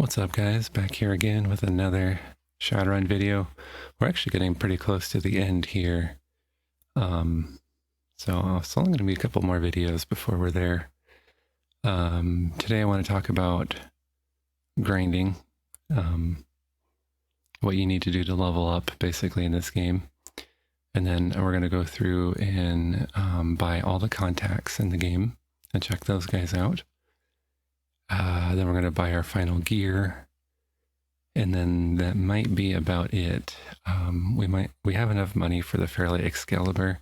What's up, guys? Back here again with another Shadowrun video. We're actually getting pretty close to the end here. So it's only going to be a couple more videos before we're there. Today I want to talk about grinding, what you need to do to level up basically in this game. And then we're going to go through and buy all the contacts in the game and check those guys out. Then we're going to buy our final gear, and then that might be about it. We have enough money for the Fairlight Excalibur,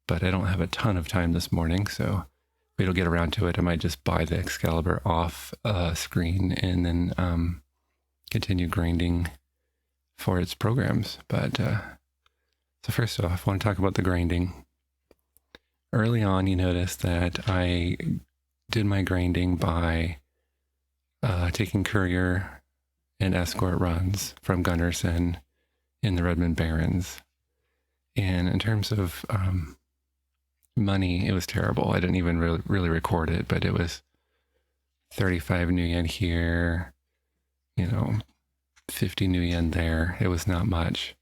but I don't have a ton of time this morning, so if we don't get around to it, I might just buy the Excalibur off screen and then continue grinding for its programs. But so first off, I want to talk about the grinding. Early on, you notice that I did my grinding by taking courier and escort runs from Gunnarsson in the Redmond Barrens. And in terms of money, it was terrible. I didn't even really record it, but it was 35 new yen here, 50 new yen there. It was not much.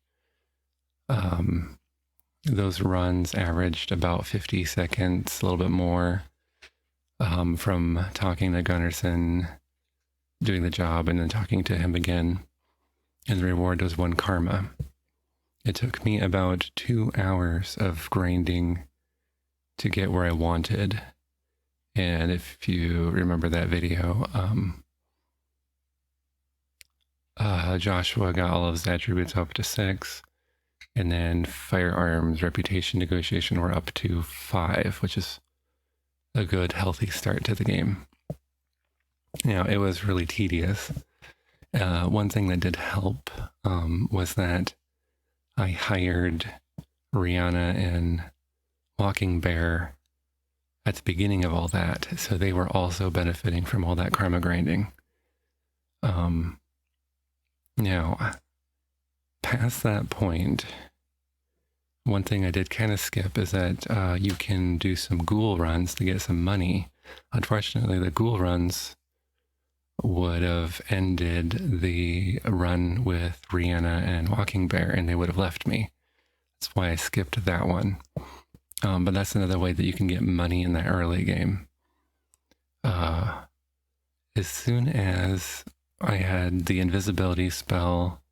Those runs averaged about 50 seconds, a little bit more, from talking to Gunnarsson, doing the job, and then talking to him again. And the reward was 1 karma. It took me about 2 hours of grinding to get where I wanted. And if you remember that video, Joshua got all of his attributes up to 6. And then firearms, reputation, negotiation were up to 5, which is a good, healthy start to the game. It was really tedious. One thing that did help was that I hired Rihanna and Walking Bear at the beginning of all that, so they were also benefiting from all that karma grinding. Now, past that point, one thing I did kind of skip is that you can do some ghoul runs to get some money. Unfortunately, the ghoul runs would have ended the run with Rihanna and Walking Bear, and they would have left me. That's why I skipped that one. But that's another way that you can get money in the early game. As soon as I had the invisibility spell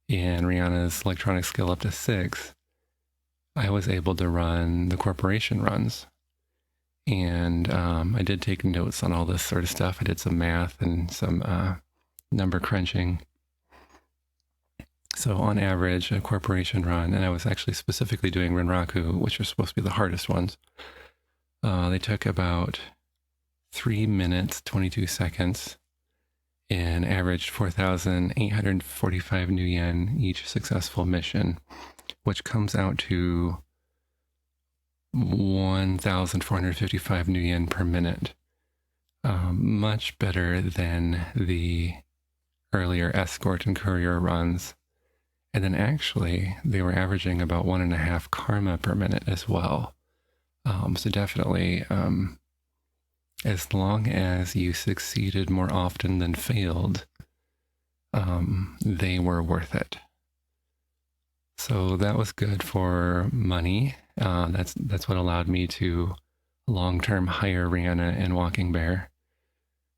and Rihanna's electronic skill up to 6, I was able to run the corporation runs. And I did take notes on all this sort of stuff. I did some math and some number crunching. So on average, a corporation run, and I was actually specifically doing Renraku, which are supposed to be the hardest ones. They took about 3 minutes, 22 seconds, and averaged 4,845 new yen each successful mission, which comes out to 1,455 new yen per minute. Much better than the earlier escort and courier runs. And then actually, they were averaging about 1.5 karma per minute as well. So definitely, as long as you succeeded more often than failed, they were worth it. So that was good for money. That's what allowed me to long-term hire Rihanna and Walking Bear.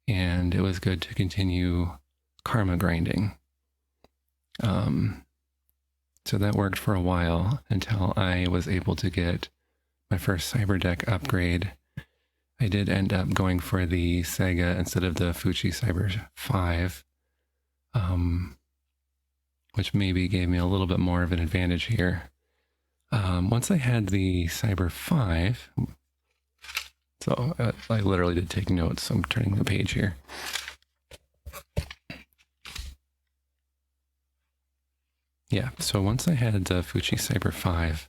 And it was good to continue karma grinding. So that worked for a while until I was able to get my first cyber deck upgrade. I did end up going for the Sega instead of the Fuji Cyber 5, which maybe gave me a little bit more of an advantage here. Once I had the Cyber 5, so I literally did take notes. I'm turning the page here. Yeah, so once I had the Fuji Cyber 5,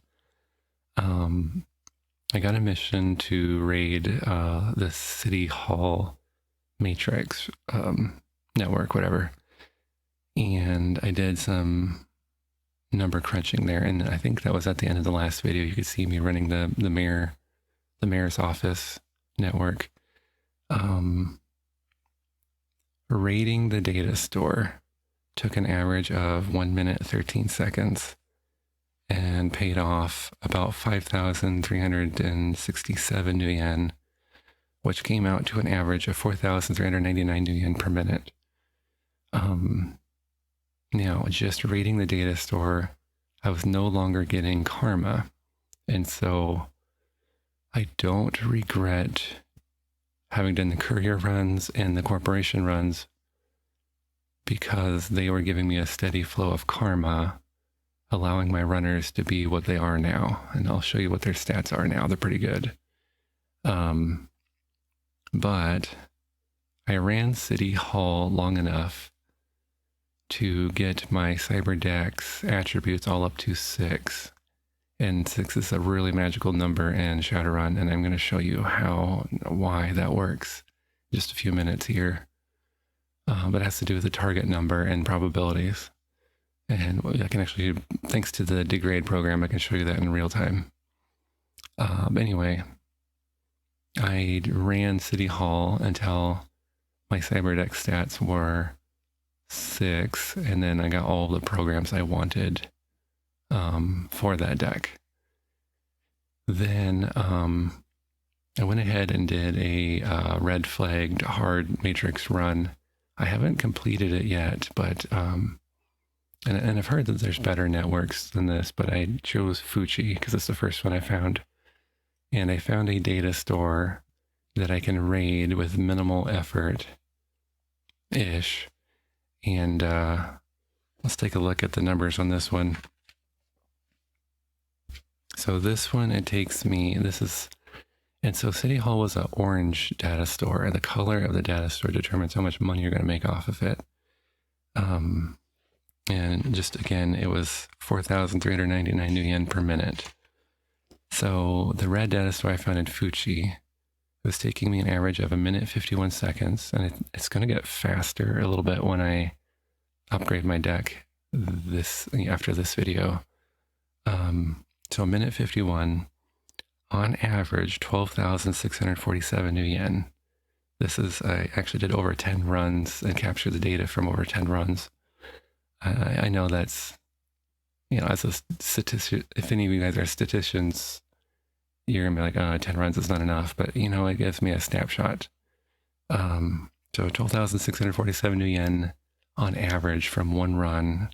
I got a mission to raid the City Hall Matrix network, whatever. And I did some number crunching there, and I think that was at the end of the last video. You could see me running the mayor's office network. raiding the data store took an average of 1 minute 13 seconds and paid off about 5,367 new yen, which came out to an average of 4,399 new yen per minute. Now, just raiding the data store, I was no longer getting karma. And so I don't regret having done the courier runs and the corporation runs because they were giving me a steady flow of karma, allowing my runners to be what they are now. And I'll show you what their stats are now. They're pretty good. But I ran City Hall long enough to get my Cyberdex attributes all up to 6. And 6 is a really magical number in Shadowrun, and I'm going to show you why that works in just a few minutes here. But it has to do with the target number and probabilities. And I can actually, thanks to the degrade program, I can show you that in real time. Anyway, I ran City Hall until my Cyberdex stats were 6, and then I got all the programs I wanted for that deck. Then I went ahead and did a red flagged hard matrix run. I haven't completed it yet, but and I've heard that there's better networks than this, but I chose Fuji because it's the first one I found. And I found a data store that I can raid with minimal effort-ish. And let's take a look at the numbers on this one. So this one, it takes me, and so City Hall was an orange data store, and the color of the data store determines how much money you're going to make off of it. And just again, it was 4,399 new yen per minute. So the red data store I found in Fuji was taking me an average of 1 minute 51 seconds, and it's going to get faster a little bit when I upgrade my deck after this video. So 1 minute 51, on average 12,647 new yen. I actually did over 10 runs and captured the data from over 10 runs. I know that's, as a statistician, if any of you guys are statisticians, you're gonna be like, 10 runs is not enough, but it gives me a snapshot. So 12,647 new yen on average from one run,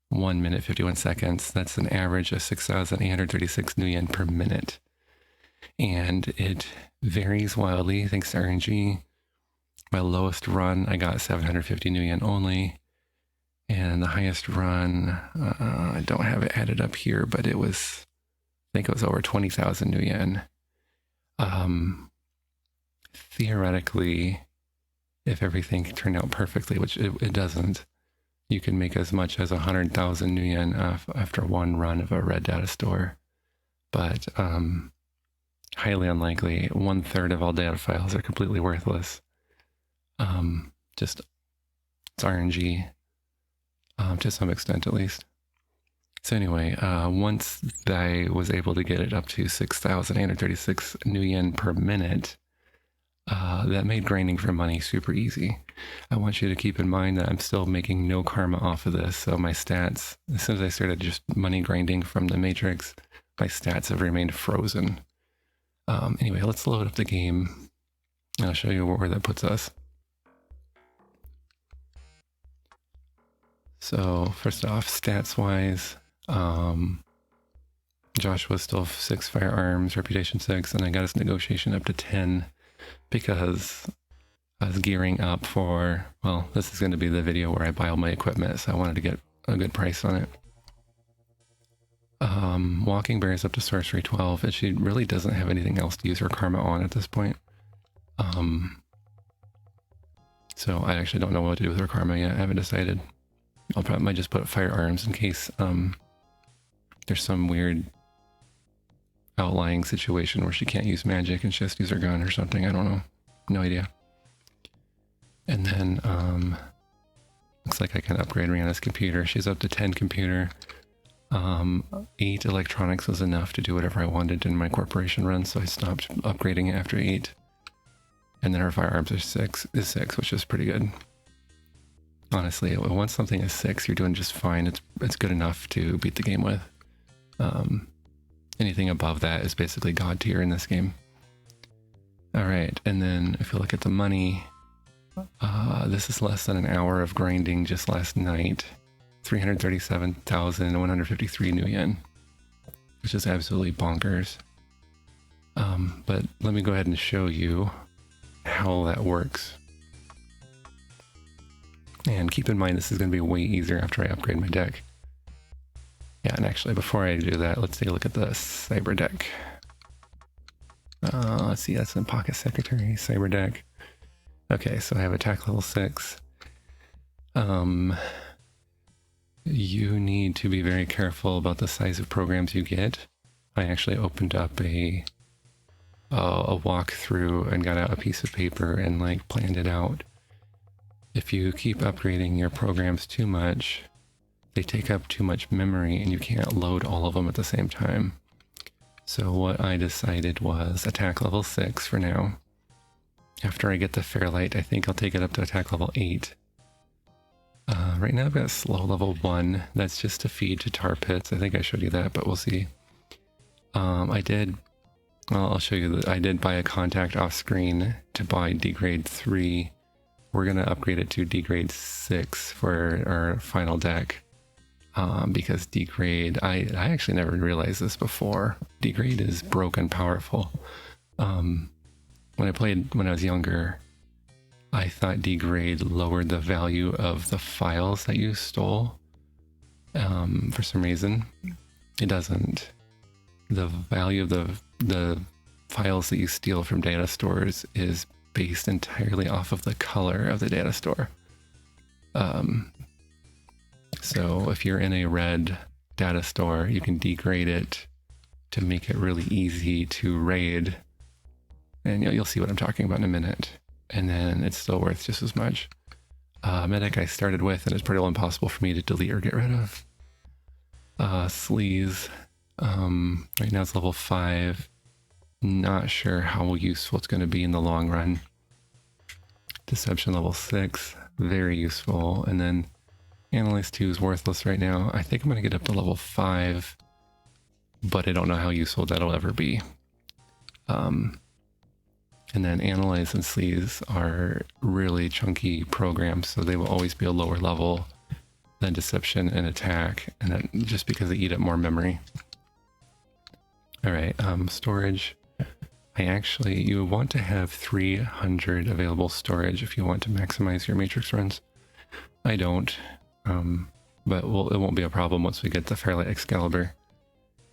1 minute 51 seconds. That's an average of 6,836 new yen per minute. And it varies wildly thanks to RNG. My lowest run, I got 750 new yen only. And the highest run, I don't have it added up here, but I think it was over 20,000 new yen. Theoretically, if everything turned out perfectly, which it doesn't, you can make as much as 100,000 new yen after one run of a red data store. But highly unlikely. 1/3 of all data files are completely worthless. It's RNG. To some extent, at least. So anyway, once I was able to get it up to 6,836 new yen per minute, that made grinding for money super easy. I want you to keep in mind that I'm still making no karma off of this, so my stats, as soon as I started just money grinding from the Matrix, my stats have remained frozen. Anyway, let's load up the game, and I'll show you where that puts us. So first off, stats-wise, Josh was still 6 firearms, reputation 6, and I got his negotiation up to 10 because I was gearing up for, well, this is going to be the video where I buy all my equipment, so I wanted to get a good price on it. Walking Bear is up to sorcery 12, and she really doesn't have anything else to use her karma on at this point. So I actually don't know what to do with her karma yet. I haven't decided. Might just put firearms in case there's some weird outlying situation where she can't use magic and she has to use her gun or something. I don't know. No idea. And then looks like I can upgrade Rihanna's computer. She's up to 10 computer. 8 electronics was enough to do whatever I wanted in my corporation run, so I stopped upgrading it after 8. And then her firearms are 6, which is pretty good. Honestly, once something is 6, you're doing just fine. It's good enough to beat the game with. Anything above that is basically god tier in this game. All right, and then if you look at the money, this is less than an hour of grinding just last night. 337,153 new yen, which is absolutely bonkers. But let me go ahead and show you how that works. And keep in mind, this is going to be way easier after I upgrade my deck. Yeah, and actually, before I do that, let's take a look at the Cyber deck. Let's see, that's in Pocket Secretary, Cyber deck. Okay, so I have attack level 6. You need to be very careful about the size of programs you get. I actually opened up a walkthrough and got out a piece of paper and like planned it out. If you keep upgrading your programs too much, they take up too much memory and you can't load all of them at the same time. So what I decided was attack level 6 for now. After I get the Fairlight, I think I'll take it up to attack level 8. Right now I've got slow level 1. That's just to feed to tar pits. I think I showed you that, but we'll see. I'll show you that I did buy a contact off screen to buy degrade 3. We're going to upgrade it to degrade 6 for our final deck. Because degrade, I actually never realized this before. Degrade is broken powerful. When I played when I was younger, I thought degrade lowered the value of the files that you stole. For some reason, it doesn't. The value of the files that you steal from data stores is based entirely off of the color of the data store. So if you're in a red data store, you can degrade it to make it really easy to raid. And you'll see what I'm talking about in a minute. And then it's still worth just as much. Medic I started with, and it's pretty impossible for me to delete or get rid of. Sleaze. Right now it's level 5. Not sure how useful it's going to be in the long run. Deception level 6. Very useful. And then Analyze 2 is worthless right now. I think I'm going to get up to level 5. But I don't know how useful that'll ever be. And then Analyze and Sleaze are really chunky programs, so they will always be a lower level than Deception and Attack, and that just because they eat up more memory. Alright, storage. You want to have 300 available storage if you want to maximize your matrix runs. I don't, but it won't be a problem once we get the Fairlight Excalibur.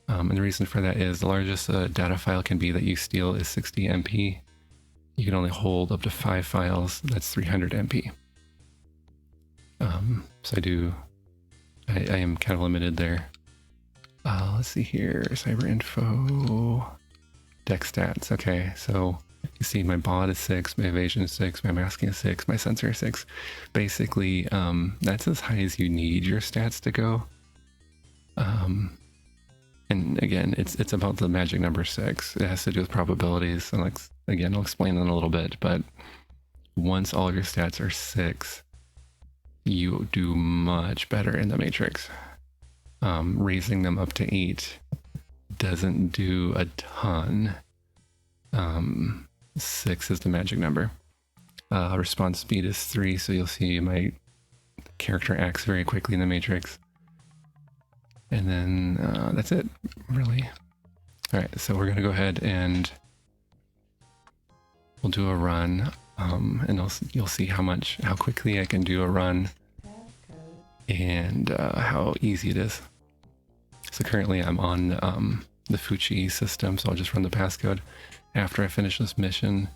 And the reason for that is the largest data file can be that you steal is 60 MP. You can only hold up to 5 files. That's 300 MP. So I am kind of limited there. Let's see here, cyber info, deck stats. Okay, so you see my bot is 6, my evasion is 6, my masking is 6, my sensor is 6. Basically, that's as high as you need your stats to go. And again, it's about the magic number 6. It has to do with probabilities, and again, I'll explain that in a little bit, but once all of your stats are 6, you do much better in the matrix. Raising them up to 8 doesn't do a ton. 6 is the magic number. Response speed is 3, so you'll see my character acts very quickly in the matrix. And then that's it, really. All right, so we're going to go ahead and we'll do a run, and you'll see how quickly I can do a run and how easy it is. So currently I'm on the Fuchi system, so I'll just run the passcode. After I finish this mission,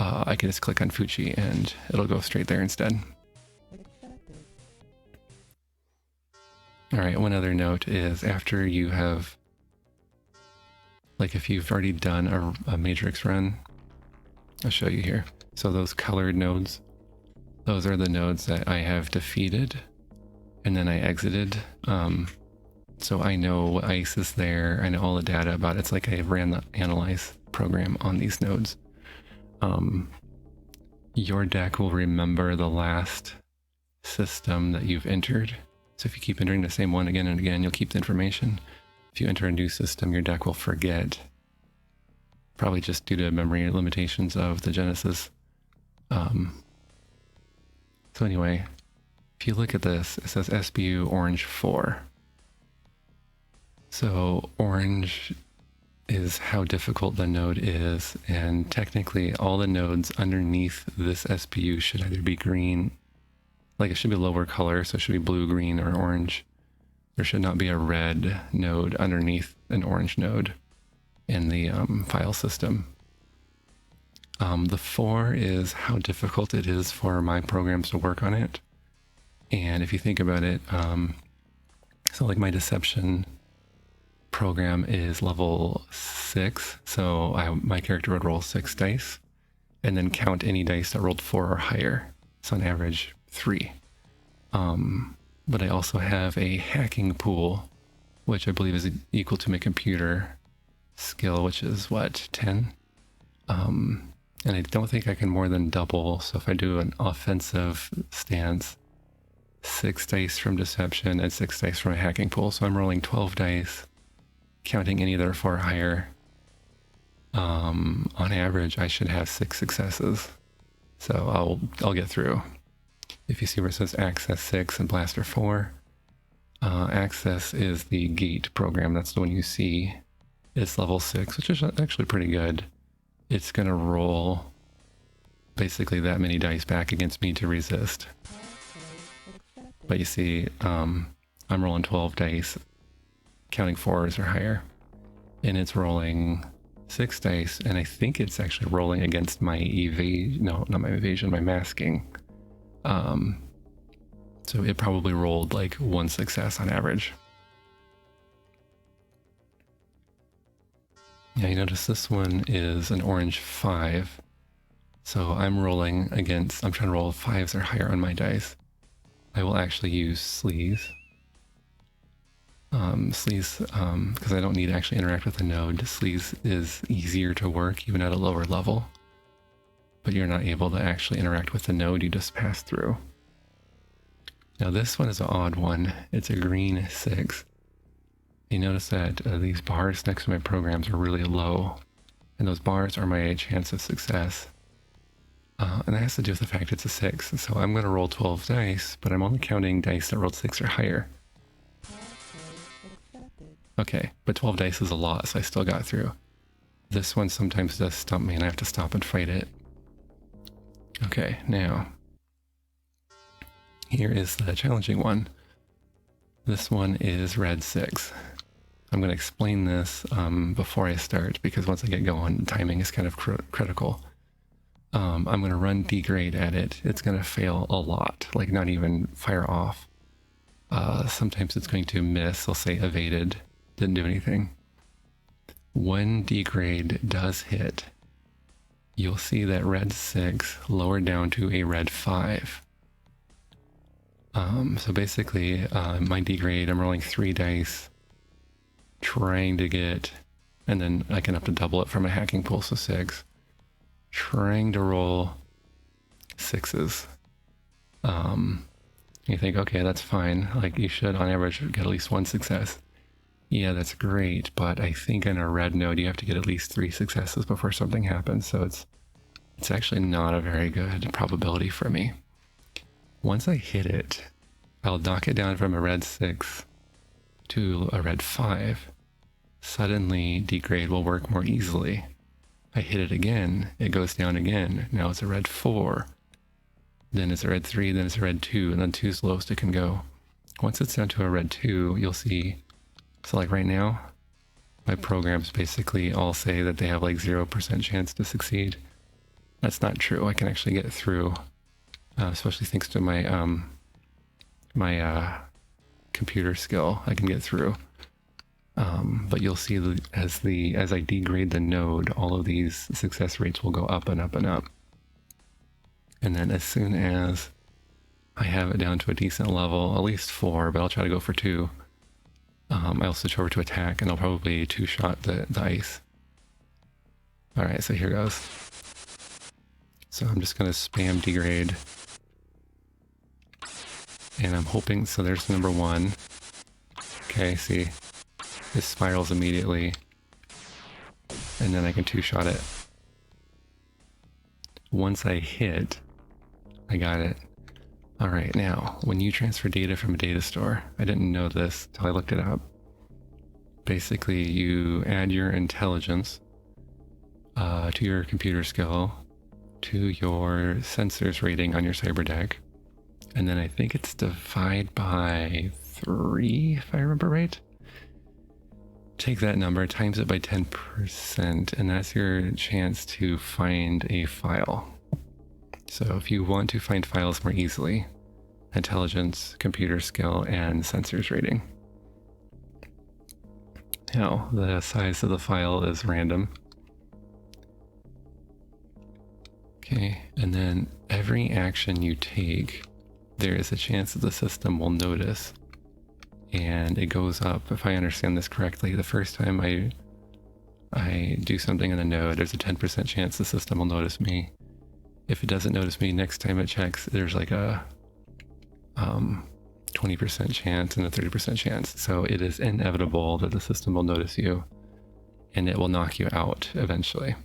I can just click on Fuchi and it'll go straight there instead. Alright, one other note is after you have, like if you've already done a matrix run, I'll show you here. So those colored nodes, those are the nodes that I have defeated and then I exited. So I know what ice is there, I know all the data about it. It's like I ran the analyze program on these nodes. Your deck will remember the last system that you've entered. So if you keep entering the same one again and again, you'll keep the information. If you enter a new system, your deck will forget. Probably just due to memory limitations of the Genesis. So anyway, if you look at this, it says SBU orange 4. So orange is how difficult the node is, and technically all the nodes underneath this SBU should either be green, like it should be lower color, so it should be blue, green, or orange. There should not be a red node underneath an orange node in the file system. The 4 is how difficult it is for my programs to work on it. And if you think about it, so like my deception program is level 6, so my character would roll 6 dice and then count any dice that rolled 4 or higher, so on average 3. But I also have a hacking pool, which I believe is equal to my computer skill, which is what, 10? And I don't think I can more than double, so if I do an offensive stance, 6 dice from deception and 6 dice from a hacking pool, so I'm rolling 12 dice, counting any that are 4 or higher. On average, I should have 6 successes, so I'll get through. If you see where it says Access 6 and Blaster 4, Access is the gate program. That's the one you see. It's level 6, which is actually pretty good. It's going to roll basically that many dice back against me to resist. But you see, I'm rolling 12 dice, counting 4s or higher. And it's rolling 6 dice, and I think it's actually rolling against my my masking. So it probably rolled like 1 success on average. Yeah, you notice this one is an orange 5. So I'm trying to roll 5s or higher on my dice. I will actually use sleaze. Because I don't need to actually interact with the node. Sleaze is easier to work even at a lower level. But you're not able to actually interact with the node, you just pass through. Now this one is an odd one. It's a green 6. You notice that these bars next to my programs are really low, and those bars are my chance of success. And that has to do with the fact it's a 6, so I'm going to roll 12 dice, but I'm only counting dice that rolled 6 or higher. Okay, but 12 dice is a lot, so I still got through. This one sometimes does stump me, and I have to stop and fight it. Okay, now, here is the challenging one. This one is red 6. I'm going to explain this before I start, because once I get going, timing is kind of critical. I'm going to run degrade at it. It's going to fail a lot, like not even fire off. Sometimes it's going to miss. I'll say evaded, didn't do anything. When degrade does hit, you'll see that red 6 lowered down to a red 5. So basically, my degrade, I'm rolling 3 dice, trying to get, and then I can up to double it from a hacking pool, so 6. Trying to roll 6s. You think, okay, that's fine. Like, you should, on average, get at least 1 success. Yeah, that's great, but I think in a red node, you have to get at least 3 successes before something happens, so it's actually not a very good probability for me. Once I hit it, I'll knock it down from a red 6 to a red 5. Suddenly, degrade will work more easily. I hit it again, it goes down again. Now it's a red 4. Then it's a red 3, then it's a red 2, and then 2 is the lowest it can go. Once it's down to a red 2, you'll see, so like right now, my programs basically all say that they have like 0% chance to succeed. That's not true. I can actually get through, especially thanks to my computer skill. I can get through. But you'll see as I degrade the node, all of these success rates will go up and up and up. And then as soon as I have it down to a decent level, at least 4, but I'll try to go for 2. I'll switch over to attack, and I'll probably 2-shot the ice. Alright, so here goes. So I'm just going to spam degrade. And I'm hoping, so there's number 1. Okay, see, this spirals immediately. And then I can 2-shot it. Once I hit, I got it. All right, now, when you transfer data from a data store, I didn't know this till I looked it up. Basically, you add your intelligence to your computer skill, to your sensors rating on your cyber deck, and then I think it's divide by 3, if I remember right. Take that number, times it by 10%, and that's your chance to find a file. So if you want to find files more easily, intelligence, computer skill, and sensors rating. Now, the size of the file is random. Okay, and then every action you take, there is a chance that the system will notice. And it goes up, if I understand this correctly, the first time I do something in the node, there's a 10% chance the system will notice me. If it doesn't notice me, next time it checks, there's like a 20% chance and a 30% chance. So it is inevitable that the system will notice you and it will knock you out eventually.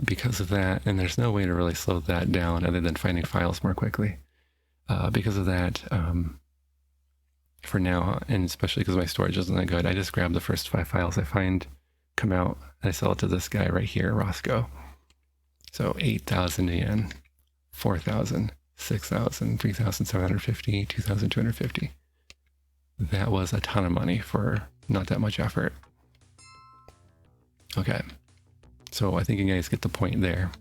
Because of that, and there's no way to really slow that down other than finding files more quickly. Because of that, for now, and especially because my storage isn't that good, I just grab the first 5 files I find, come out, and I sell it to this guy right here, Roscoe. So 8,000 yen, 4,000, 6,000, 3,750, 2,250. That was a ton of money for not that much effort. Okay, so I think you guys get the point there.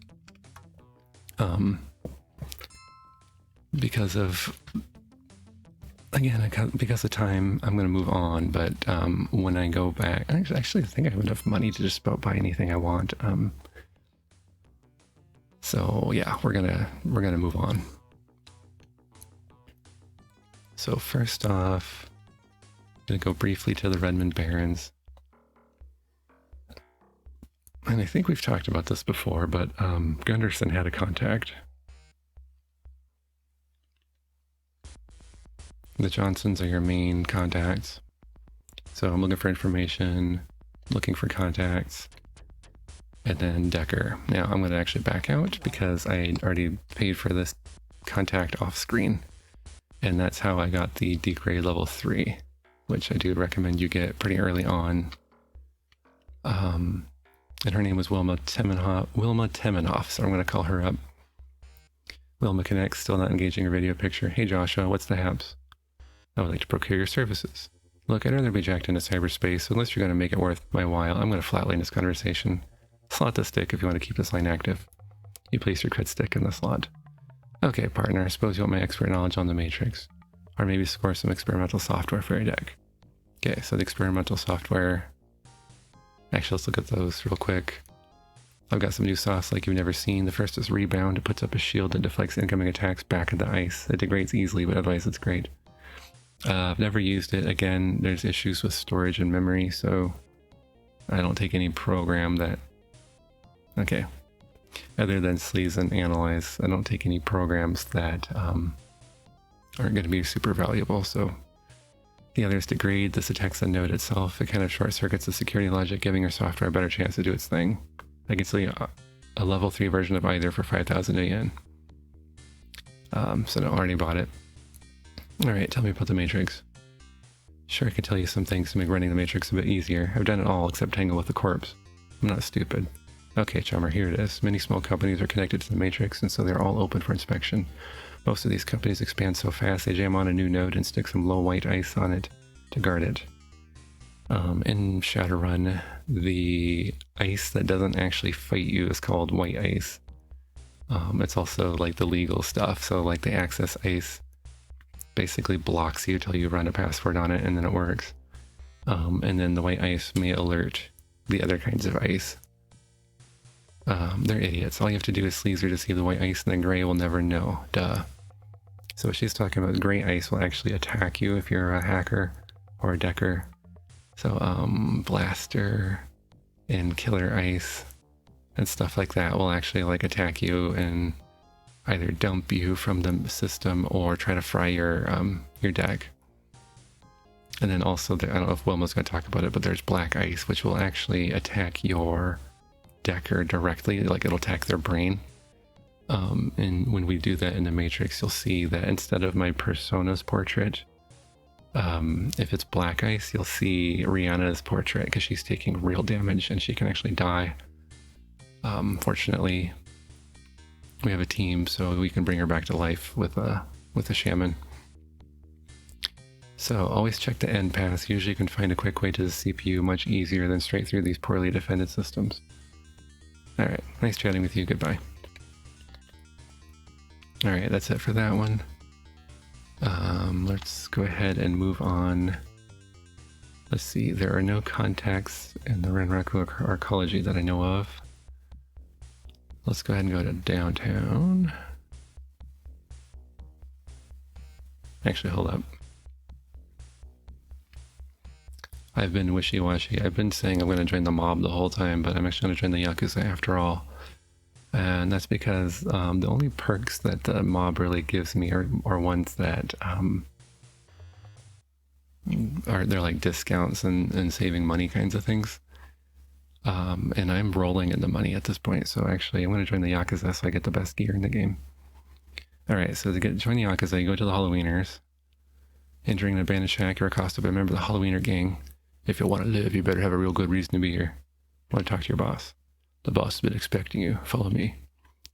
Because of time, I'm going to move on, but when I go back, I actually think I have enough money to just about buy anything I want. So yeah, we're gonna move on. So first off, I'm gonna go briefly to the Redmond Barrens. And I think we've talked about this before, but Gunderson had a contact. The Johnsons are your main contacts. So I'm looking for information, looking for contacts, and then Decker. Now I'm going to actually back out because I already paid for this contact off screen. And that's how I got the degrade level 3, which I do recommend you get pretty early on. And her name was Wilma Temenoff, so I'm going to call her up. Wilma connects, still not engaging her video picture. Hey Joshua, what's the haps? I would like to procure your services. Look, I'd rather be jacked into cyberspace, so unless you're going to make it worth my while, I'm going to flatline this conversation. Slot the stick if you want to keep this line active. You place your crit stick in the slot. Okay, partner, I suppose you want my expert knowledge on the Matrix. Or maybe score some experimental software for your deck. Okay, so the experimental software... Actually, let's look at those real quick. I've got some new sauce like you've never seen. The first is Rebound. It puts up a shield that deflects incoming attacks back at the ice. It degrades easily, but otherwise it's great. I've never used it. Again, there's issues with storage and memory, so I don't take any program that... Okay. Other than Sleaze and Analyze, I don't take any programs that aren't going to be super valuable, so... The other is Degrade. This attacks the node itself. It kind of short-circuits the security logic, giving your software a better chance to do its thing. I can sell you a level 3 version of either for 5,000 yen. So no, I already bought it. Alright, tell me about the Matrix. Sure, I can tell you some things to make running the Matrix a bit easier. I've done it all except tangle with the corpse. I'm not stupid. Okay, Chummer, here it is. Many small companies are connected to the Matrix, and so they're all open for inspection. Most of these companies expand so fast, they jam on a new node and stick some low white ice on it to guard it. In Shadowrun, the ice that doesn't actually fight you is called white ice. It's also like the legal stuff, so like the access ice basically blocks you till you run a password on it and then it works. And then the white ice may alert the other kinds of ice. They're idiots. All you have to do is Sleazer to see the white ice, and then gray will never know. Duh. So what she's talking about, gray ice will actually attack you if you're a hacker or a decker. So blaster and killer ice and stuff like that will actually like attack you and either dump you from the system or try to fry your deck. And then also, I don't know if Wilma's going to talk about it, but there's black ice, which will actually attack your decker directly, like it'll attack their brain. And when we do that in the Matrix, you'll see that instead of my persona's portrait, if it's black ice, you'll see Rihanna's portrait because she's taking real damage and she can actually die. Fortunately, we have a team, so we can bring her back to life with a shaman. So always check the end paths. Usually you can find a quick way to the CPU much easier than straight through these poorly defended systems. Alright, nice chatting with you. Goodbye. Alright, that's it for that one. Let's go ahead and move on. Let's see, there are no contacts in the Renraku Arcology that I know of. Let's go ahead and go to downtown. Actually, hold up. I've been wishy-washy. I've been saying I'm going to join the mob the whole time, but I'm actually going to join the Yakuza after all. And that's because the only perks that the mob really gives me are ones that they're like discounts and saving money kinds of things. And I'm rolling in the money at this point, so actually I'm going to join the Yakuza so I get the best gear in the game. Alright, so to join the Yakuza, you go to the Halloweeners. Entering an abandoned shack, you're accosted by a member of the Halloweener gang. If you want to live, you better have a real good reason to be here. Want to talk to your boss. The boss has been expecting you. Follow me.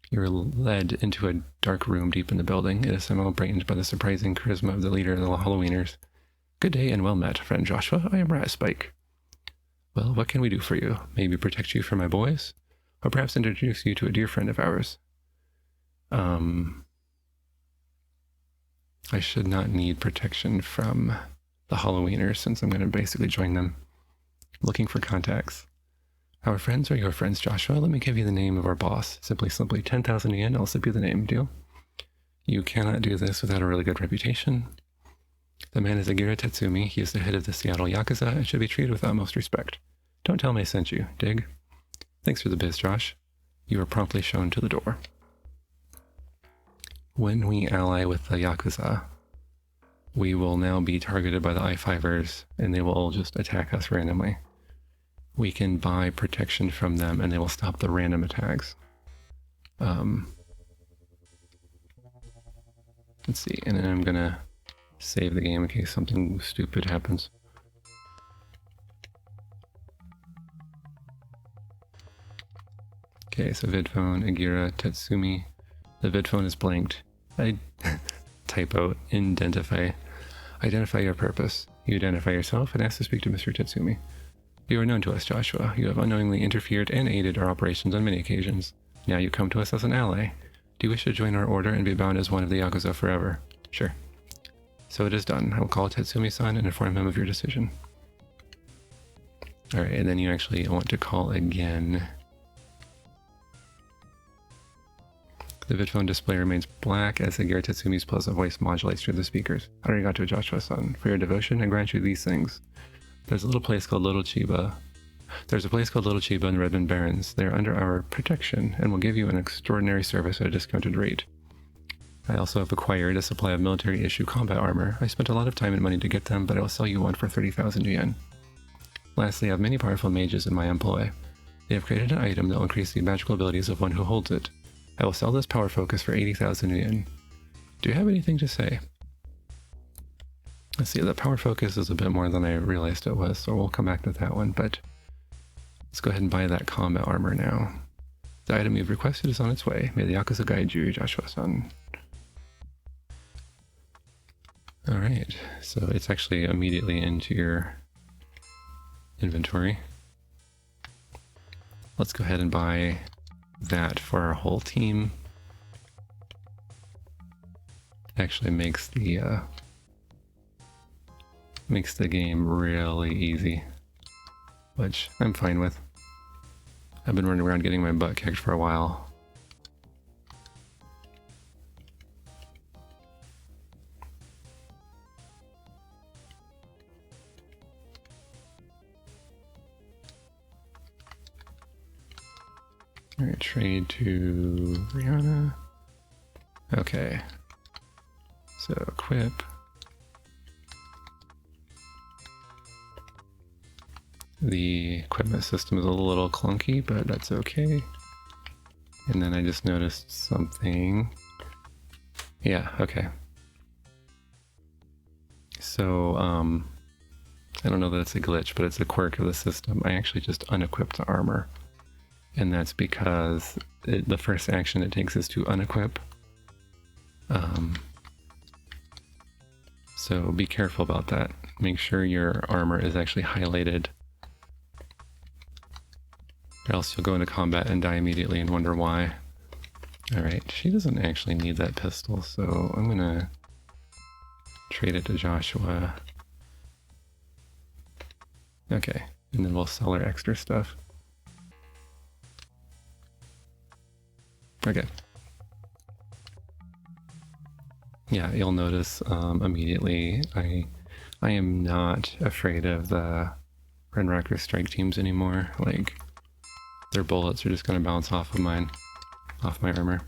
You're led into a dark room deep in the building. It is somehow brightened by the surprising charisma of the leader of the Halloweeners. Good day and well met, friend Joshua. I am Rat Spike. Well, what can we do for you? Maybe protect you from my boys? Or perhaps introduce you to a dear friend of ours? I should not need protection from the Halloweeners since I'm going to basically join them. Looking for contacts. Our friends are your friends, Joshua. Let me give you the name of our boss. Simply 10,000 yen. I'll slip you the name. Deal? You cannot do this without a really good reputation. The man is Agira Tetsumi. He is the head of the Seattle Yakuza and should be treated with utmost respect. Don't tell him I sent you. Dig? Thanks for the biz, Josh. You are promptly shown to the door. When we ally with the Yakuza, we will now be targeted by the I-5ers and they will all just attack us randomly. We can buy protection from them and they will stop the random attacks. Let's see, and then I'm gonna save the game in case something stupid happens. Okay, so vidphone, Agira, Tetsumi. The vidphone is blanked. I typo, identify. Identify your purpose. You identify yourself and ask to speak to Mr. Tetsumi. You are known to us, Joshua. You have unknowingly interfered and aided our operations on many occasions. Now you come to us as an ally. Do you wish to join our order and be bound as one of the Yakuza forever? Sure. So it is done. I will call Tetsumi-san and inform him of your decision. Alright, and then you actually want to call again. The vidphone display remains black as Agira Tetsumi's pleasant voice modulates through the speakers. Arigato, Joshua-san. For your devotion, I grant you these things. There's a place called Little Chiba in the Redmond Barrens. They are under our protection and will give you an extraordinary service at a discounted rate. I also have acquired a supply of military-issue combat armor. I spent a lot of time and money to get them, but I will sell you one for 30,000 yen. Lastly, I have many powerful mages in my employ. They have created an item that will increase the magical abilities of one who holds it. I will sell this power focus for 80,000 yen. Do you have anything to say? Let's see, the power focus is a bit more than I realized it was, so we'll come back to that one, but let's go ahead and buy that combat armor now. The item you've requested is on its way. May the Yakuza guide you, Joshua-san. Alright, so it's actually immediately into your inventory. Let's go ahead and buy that for our whole team. Actually makes the game really easy, which I'm fine with. I've been running around getting my butt kicked for a while. Alright, trade to Rihanna. Okay. So equip. The equipment system is a little clunky, but that's okay. And then I just noticed something. Yeah, okay. So, I don't know that it's a glitch, but it's a quirk of the system. I actually just unequipped the armor. And that's because the first action it takes is to unequip. So be careful about that. Make sure your armor is actually highlighted, or else you'll go into combat and die immediately and wonder why. Alright, she doesn't actually need that pistol, so I'm gonna trade it to Joshua. Okay, and then we'll sell her extra stuff. Okay. Yeah, you'll notice immediately I am not afraid of the Renrocker strike teams anymore. Like, their bullets are just gonna bounce off of mine, off my armor.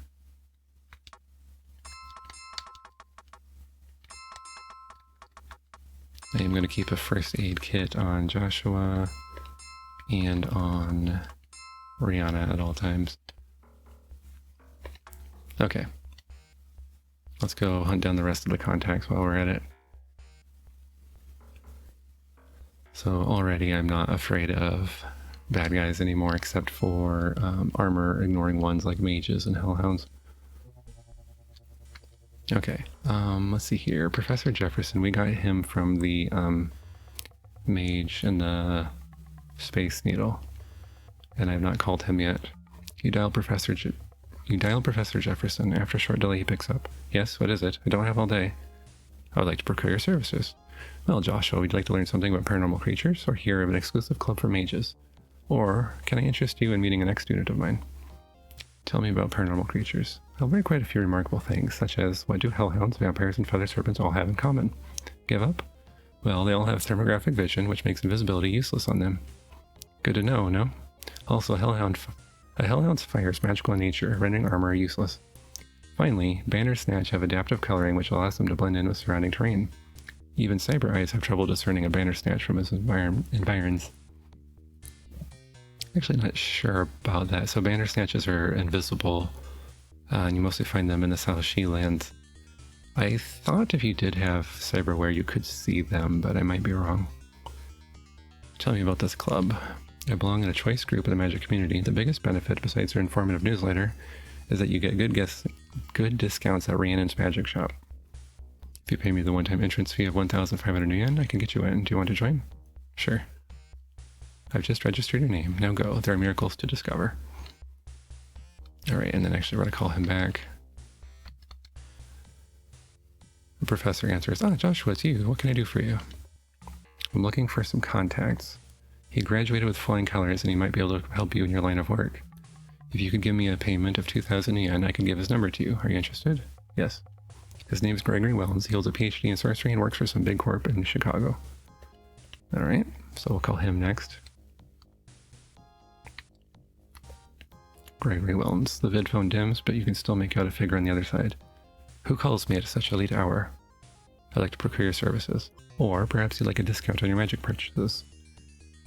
I am going to keep a first aid kit on Joshua and on Rihanna at all times. Okay. Let's go hunt down the rest of the contacts while we're at it. So already I'm not afraid of bad guys anymore, except for armor ignoring ones like mages and hellhounds. Okay, let's see here. Professor Jefferson, we got him from the mage and the Space Needle, and I've not called him yet. You dial Professor Jefferson. After a short delay, he picks up. Yes, what is it? I don't have all day. I would like to procure your services. Well, Joshua, would you like to learn something about paranormal creatures, or hear of an exclusive club for mages? Or can I interest you in meeting an ex-student of mine? Tell me about paranormal creatures. I'll learn quite a few remarkable things, such as what do hellhounds, vampires, and feather serpents all have in common? Give up? Well, they all have thermographic vision, which makes invisibility useless on them. Good to know, no? Also, a hellhound's fire is magical in nature, rendering armor useless. Finally, Bandersnatch have adaptive coloring, which allows them to blend in with surrounding terrain. Even cyber eyes have trouble discerning a Bandersnatch from its environs. Actually not sure about that. So Bandersnatches are invisible, and you mostly find them in the South Sheelands. I thought if you did have cyberware you could see them, but I might be wrong. Tell me about this club. I belong in a choice group of the magic community. The biggest benefit, besides their informative newsletter, is that you get good discounts at Rhiannon's magic shop. If you pay me the one-time entrance fee of 1,500 yen, I can get you in. Do you want to join? Sure. I've just registered your name. Now go. There are miracles to discover. Alright, and then actually we're going to call him back. The professor answers, Joshua, it's you. What can I do for you? I'm looking for some contacts. He graduated with flying colors and he might be able to help you in your line of work. If you could give me a payment of 2,000 yen, I can give his number to you. Are you interested? Yes. His name's Gregory Wellens. He holds a PhD in sorcery and works for some big corp in Chicago. Alright, so we'll call him next. Gregory Wellens. The vid phone dims, but you can still make out a figure on the other side. Who calls me at such a late hour? I'd like to procure your services. Or perhaps you'd like a discount on your magic purchases.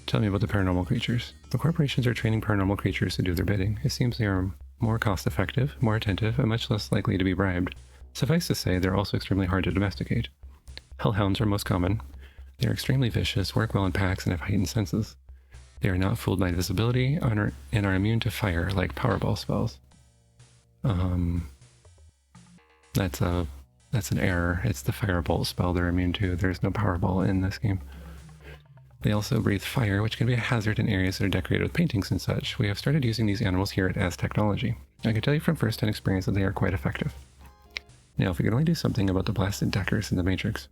Tell me about the paranormal creatures. The corporations are training paranormal creatures to do their bidding. It seems they are more cost-effective, more attentive, and much less likely to be bribed. Suffice to say, they're also extremely hard to domesticate. Hellhounds are most common. They are extremely vicious, work well in packs, and have heightened senses. They are not fooled by visibility and are immune to fire, like Powerball spells. That's an error. It's the Firebolt spell they're immune to. There's no Powerball in this game. They also breathe fire, which can be a hazard in areas that are decorated with paintings and such. We have started using these animals here at As Technology. I can tell you from first-hand experience that they are quite effective. Now, if we could only do something about the blasted deckers in the Matrix.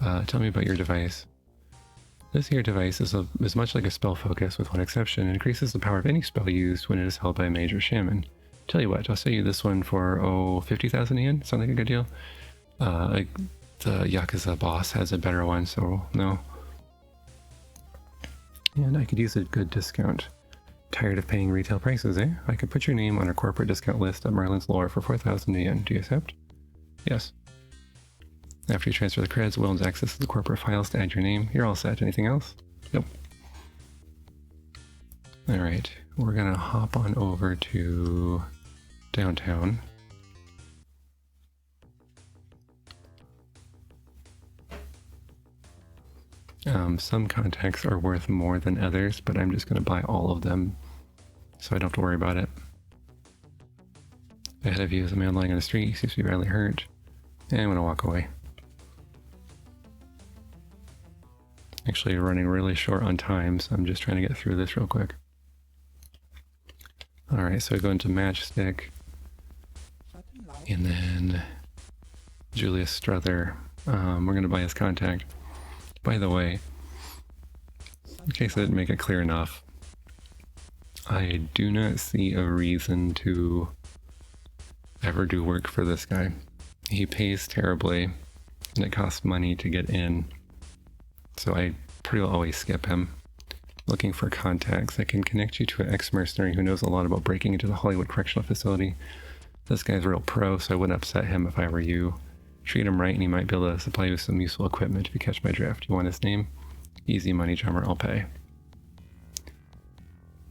Tell me about your device. This here device is much like a spell focus, with one exception. It increases the power of any spell used when it is held by a mage or shaman. Tell you what, I'll sell you this one for, 50,000 yen? Sound like a good deal? The Yakuza boss has a better one, so no. And I could use a good discount. Tired of paying retail prices, eh? I could put your name on a corporate discount list at Merlin's Lore for 4,000 yen. Do you accept? Yes. After you transfer the creds, Will owns access to the corporate files to add your name. You're all set. Anything else? Nope. Alright, we're gonna hop on over to downtown. Some contacts are worth more than others, but I'm just gonna buy all of them so I don't have to worry about it. Ahead of you is a man lying on the street. He seems to be badly hurt. And I'm gonna walk away. Actually running really short on time, so I'm just trying to get through this real quick. Alright, so I go into Matchstick. And then Julius Struther. We're gonna buy his contact. By the way, in case I didn't make it clear enough, I do not see a reason to ever do work for this guy. He pays terribly, and it costs money to get in, so I pretty well always skip him. Looking for contacts that can connect you to an ex-mercenary who knows a lot about breaking into the Hollywood Correctional Facility. This guy's a real pro, so I wouldn't upset him if I were you. Treat him right and he might be able to supply you with some useful equipment if you catch my drift. You want his name? Easy money, drummer, I'll pay.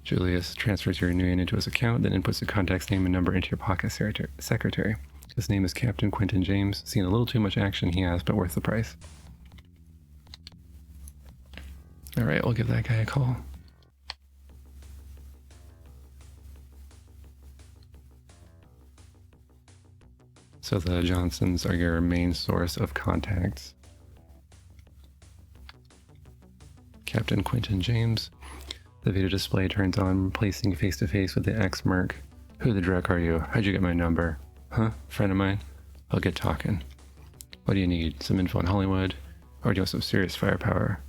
Julius transfers your new into his account, then inputs the contact's name and number into your pocket secretary. His name is Captain Quentin James. Seen a little too much action he has, but worth the price. Alright, we'll give that guy a call. So the Johnsons are your main source of contacts. Captain Quentin James. The video display turns on, placing face-to-face with the ex-merc. Who the dreck are you? How'd you get my number? Huh? Friend of mine? I'll get talking. What do you need? Some info on Hollywood? Or do you want some serious firepower?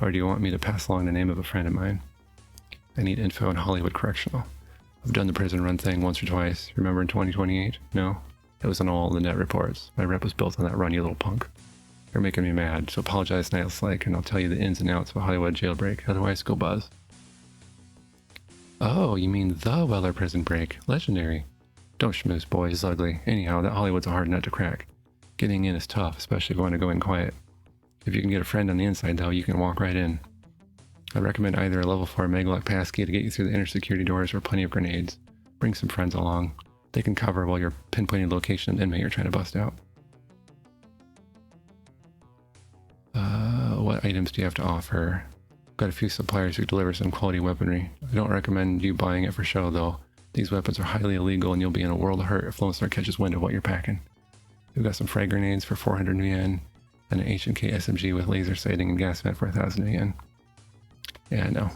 Or do you want me to pass along the name of a friend of mine? I need info on Hollywood Correctional. I've done the prison run thing once or twice. Remember in 2028? No? It was on all the net reports. My rep was built on that run, you little punk. You're making me mad, so apologize nice like, and I'll tell you the ins and outs of a Hollywood jailbreak. Otherwise, go buzz. Oh, you mean the Weller prison break. Legendary. Don't schmooze, boy. He's ugly. Anyhow, that Hollywood's a hard nut to crack. Getting in is tough, especially if you want to go in quiet. If you can get a friend on the inside, though, you can walk right in. I'd recommend either a level 4 Megalock passkey to get you through the inner security doors or plenty of grenades. Bring some friends along. They can cover while you're pinpointing the location of the inmate you're trying to bust out. What items do you have to offer? Got a few suppliers who deliver some quality weaponry. I don't recommend you buying it for show, though. These weapons are highly illegal and you'll be in a world of hurt if Lone Star catches wind of what you're packing. We've got some frag grenades for 400 yen, and an H&K SMG with laser sighting and gas vent for 1,000 yen. Yeah, no.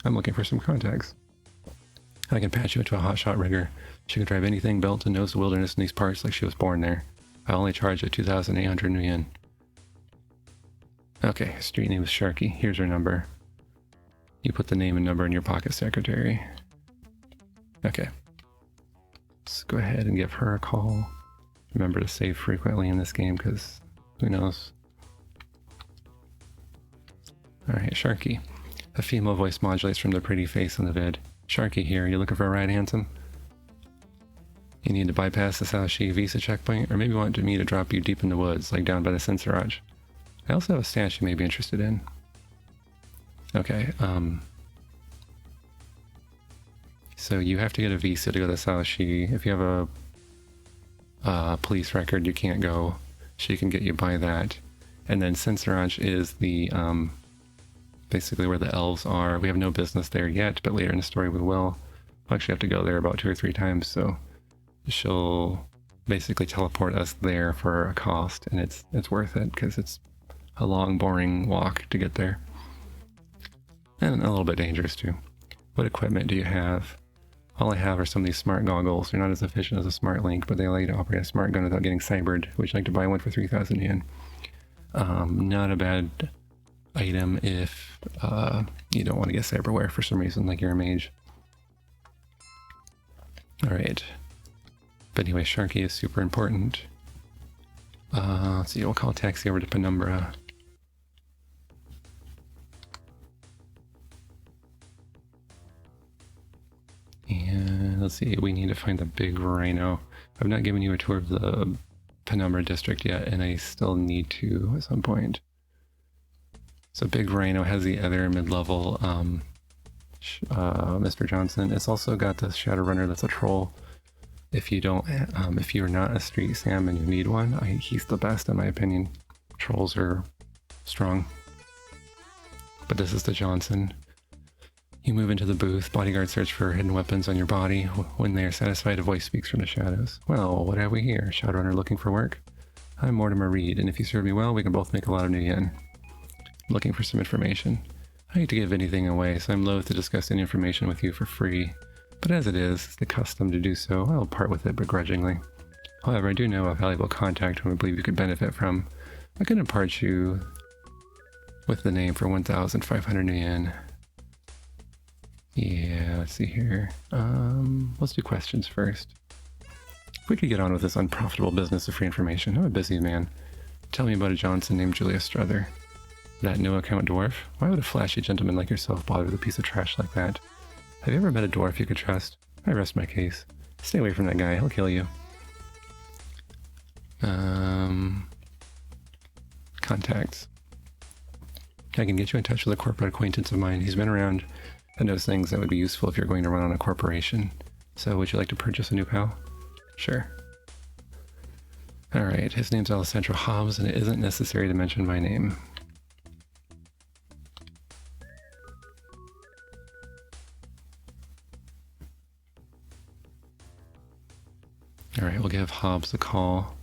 I'm looking for some contacts. I can patch you into a hotshot rigger. She can drive anything built and knows the wilderness in these parts like she was born there. I only charge at 2,800 yen. Okay, street name is Sharky. Here's her number. You put the name and number in your pocket secretary. Okay. Let's go ahead and give her a call. Remember to save frequently in this game because who knows. Alright, Sharky. A female voice modulates from the pretty face on the vid. Sharky here, you looking for a ride, handsome? You need to bypass the South Shi visa checkpoint, or maybe want me to drop you deep in the woods, like down by the Sensorage. I also have a stash you may be interested in. Okay, so you have to get a visa to go to South Shi. If you have a police record, you can't go. She can get you by that. And then Sensorage is the, basically where the elves are. We have no business there yet, but later in the story we will. We'll actually have to go there about 2 or 3 times, so she'll basically teleport us there for a cost, and it's worth it because it's a long, boring walk to get there. And a little bit dangerous too. What equipment do you have? All I have are some of these smart goggles. They're not as efficient as a smart link, but they allow you to operate a smart gun without getting cybered. Would you like to buy one for 3,000 yen? Not a bad item if you don't want to get cyberware for some reason, like you're a mage. Alright. But anyway, Sharky is super important. Let's see, we'll call a taxi over to Penumbra. let's see, we need to find the big rhino. I've not given you a tour of the Penumbra district yet, and I still need to at some point. So big rhino has the other mid-level Mr. Johnson. It's also got the Shadowrunner that's a troll. If you don't, if you're not a street Sam and you need one, he's the best in my opinion. Trolls are strong. But this is the Johnson. You move into the booth. Bodyguards search for hidden weapons on your body. When they are satisfied, a voice speaks from the shadows. Well, what have we here? Shadowrunner looking for work? I'm Mortimer Reed, and if you serve me well, we can both make a lot of new yen. Looking for some information. I hate to give anything away, so I'm loath to discuss any information with you for free. But as it is, it's the custom to do so. I'll part with it begrudgingly. However, I do know a valuable contact whom I believe you could benefit from. I can impart you with the name for 1,500 new yen. Yeah, let's see here. Let's do questions first. If we could get on with this unprofitable business of free information. I'm a busy man. Tell me about a Johnson named Julius Struther. That no-account dwarf? Why would a flashy gentleman like yourself bother with a piece of trash like that? Have you ever met a dwarf you could trust? I rest my case. Stay away from that guy, he'll kill you. Contacts. I can get you in touch with a corporate acquaintance of mine. He's been around and knows things that would be useful if you're going to run on a corporation. So would you like to purchase a new pal? Sure. Alright, his name's Alessandro Hobbs, and it isn't necessary to mention my name. Alright, we'll give Hobbs a call.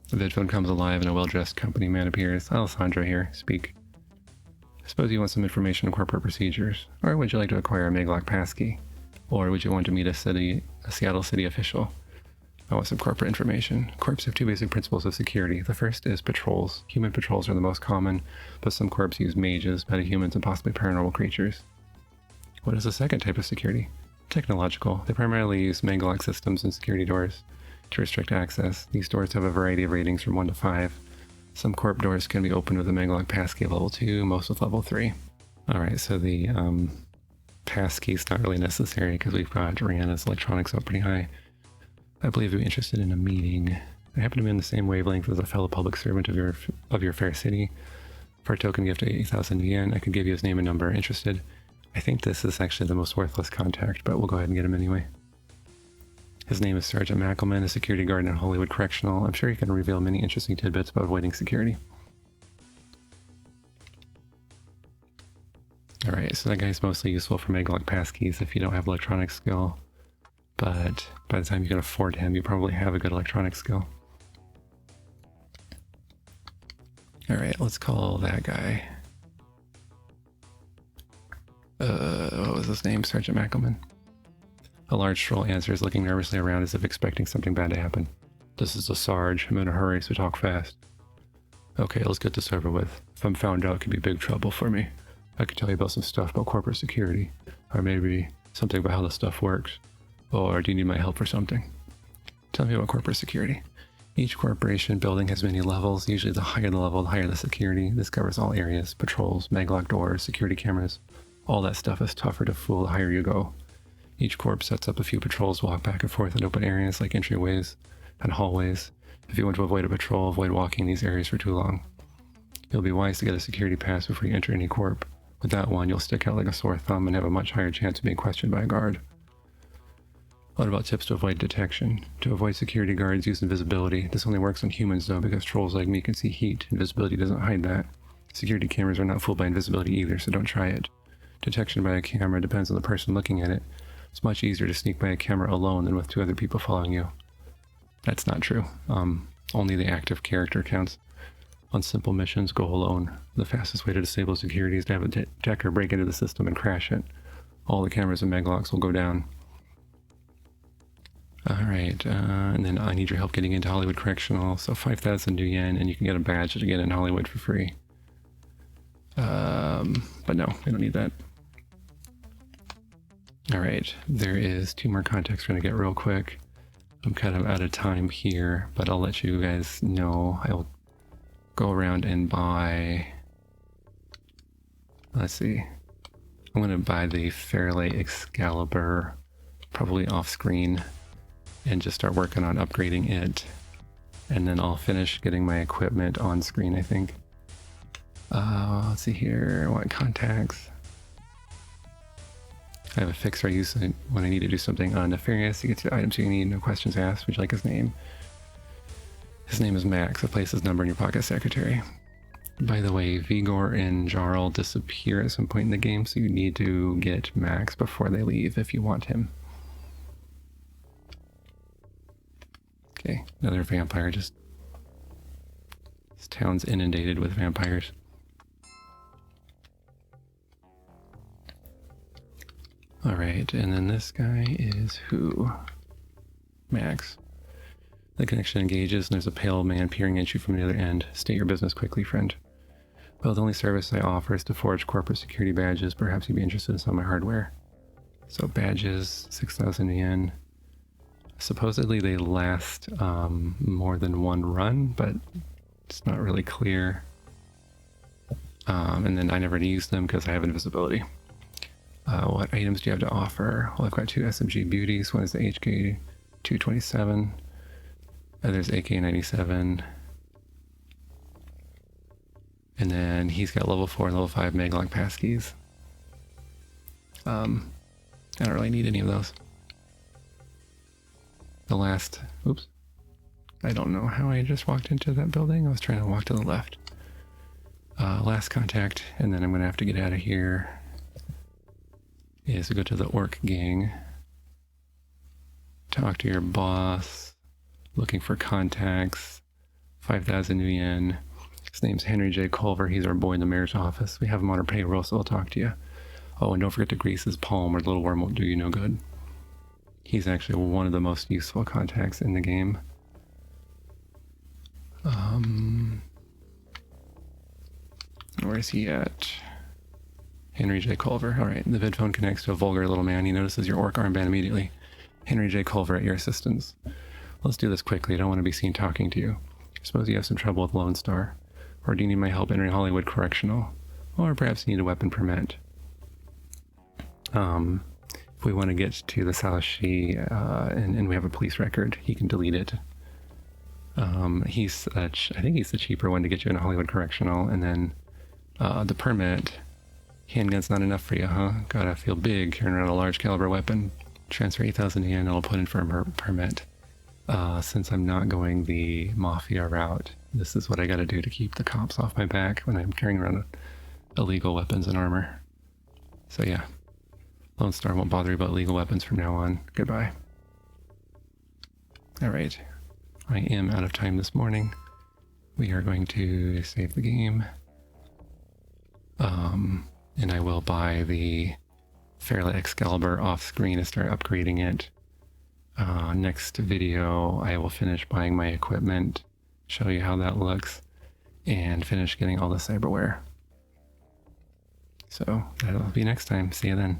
The vidphone comes alive and a well-dressed company man appears. Alessandro here. Speak. I suppose you want some information on corporate procedures. Or would you like to acquire a Meglock passkey? Or would you want to meet a Seattle City official? I want some corporate information. Corps have two basic principles of security. The first is patrols. Human patrols are the most common, but some corps use mages, metahumans, and possibly paranormal creatures. What is the second type of security? Technological. They primarily use Meglock systems and security doors to restrict access. These doors have a variety of ratings from 1 to 5. Some corp doors can be opened with a Meglock passkey level 2, most with level 3. Alright, so the passkey is not really necessary because we've got Rihanna's electronics up pretty high. I believe you'd be interested in a meeting. I happen to be on the same wavelength as a fellow public servant of your fair city. For a token gift of 8,000 yen, I could give you his name and number. Interested? I think this is actually the most worthless contact, but we'll go ahead and get him anyway. His name is Sergeant Mackelman, a security guard in Hollywood Correctional. I'm sure he can reveal many interesting tidbits about avoiding security. Alright, so that guy's mostly useful for Meglock passkeys if you don't have electronic skill. But by the time you can afford him, you probably have a good electronic skill. Alright, let's call that guy. What was his name? Sergeant Mackelman. A large troll answers, looking nervously around as if expecting something bad to happen. This is a Sarge. I'm in a hurry, so talk fast. Okay, let's get this over with. If I'm found out, it could be big trouble for me. I could tell you about some stuff about corporate security, or maybe something about how the stuff works. Or do you need my help for something? Tell me about corporate security. Each corporation building has many levels. Usually the higher the level, the higher the security. This covers all areas, patrols, Meglock doors, security cameras. All that stuff is tougher to fool the higher you go. Each corp sets up a few patrols to walk back and forth in open areas like entryways and hallways. If you want to avoid a patrol, avoid walking in these areas for too long. It'll be wise to get a security pass before you enter any corp. With that one, you'll stick out like a sore thumb and have a much higher chance of being questioned by a guard. What about tips to avoid detection? To avoid security guards, use invisibility. This only works on humans though, because trolls like me can see heat. Invisibility doesn't hide that. Security cameras are not fooled by invisibility either, so don't try it. Detection by a camera depends on the person looking at it. It's much easier to sneak by a camera alone than with 2 other people following you. That's not true. Only the active character counts. On simple missions, go alone. The fastest way to disable security is to have a decker break into the system and crash it. All the cameras and Meglocks will go down. Alright, and then I need your help getting into Hollywood Correctional, so 5,000 new yen, and you can get a badge to get in Hollywood for free. But no, we don't need that. Alright, there is 2 more contacts we're going to get real quick. I'm kind of out of time here, but I'll let you guys know. I'll go around and buy... Let's see. I'm going to buy the Fairlight Excalibur, probably off screen, and just start working on upgrading it. And then I'll finish getting my equipment on screen, I think. Let's see here, what contacts? I have a fixer I use when I need to do something nefarious. You get to the items you need, no questions asked. Would you like his name? His name is Max. I place his number in your pocket secretary. By the way, Vigor and Jarl disappear at some point in the game, so you need to get Max before they leave if you want him. Okay, another vampire. Just this town's inundated with vampires. Alright, and then this guy is who? Max. The connection engages, and there's a pale man peering at you from the other end. State your business quickly, friend. Well, the only service I offer is to forge corporate security badges. Perhaps you'd be interested in some of my hardware. So badges, 6,000 yen. Supposedly they last more than one run, but it's not really clear. And then I never use them because I have invisibility. What items do you have to offer? Well, I've got 2 SMG beauties. One is the HK 227. There's AK-97. And then he's got level 4 and level 5 Maglock passkeys. I don't really need any of those. The last... Oops. I don't know how I just walked into that building. I was trying to walk to the left. Last contact, and then I'm going to have to get out of here, is to go to the Orc Gang. Talk to your boss. Looking for contacts. 5,000 new yen. His name's Henry J. Culver. He's our boy in the mayor's office. We have him on our payroll, so I'll talk to you. Oh, and don't forget to grease his palm or the little worm won't do you no good. He's actually one of the most useful contacts in the game. Where is he at? Henry J. Culver. Alright, the vid phone connects to a vulgar little man. He notices your orc armband immediately. Henry J. Culver at your assistance. Let's do this quickly. I don't want to be seen talking to you. I suppose you have some trouble with Lone Star. Or do you need my help entering Hollywood Correctional? Or perhaps you need a weapon permit. If we want to get to the Salashi and we have a police record, he can delete it. I think he's the cheaper one to get you in a Hollywood Correctional, and then the permit. Handgun's not enough for you, huh? Gotta feel big carrying around a large caliber weapon. Transfer 8,000 yen, I'll put in for a permit. Since I'm not going the mafia route, this is what I gotta do to keep the cops off my back when I'm carrying around illegal weapons and armor. So yeah, Lone Star won't bother you about illegal weapons from now on. Goodbye. Alright, I am out of time this morning. We are going to save the game. And I will buy the Fairlight Excalibur off screen and start upgrading it. Next video, I will finish buying my equipment, show you how that looks, and finish getting all the cyberware. So that'll be next time. See you then.